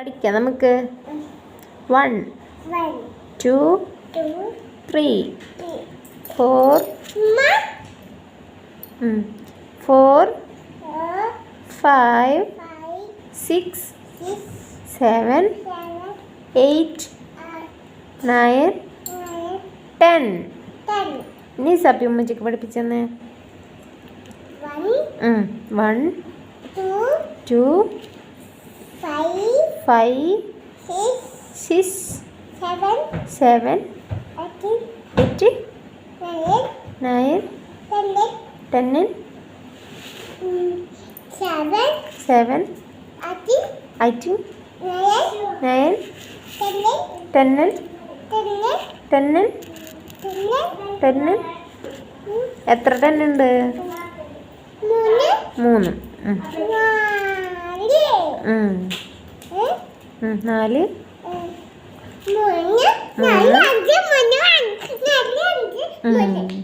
പഠിക്കാം നമുക്ക്. 1 2 3 4 4 5 6 7 8 9 10. ഇനി സബി ഉമ്മച്ചിക്ക് പഠിപ്പിച്ചെന്ന്. 1 2 5 6 7 8 9 10 7 8 9 10 എത്ര 10 ഉണ്ട്? 3. 4 3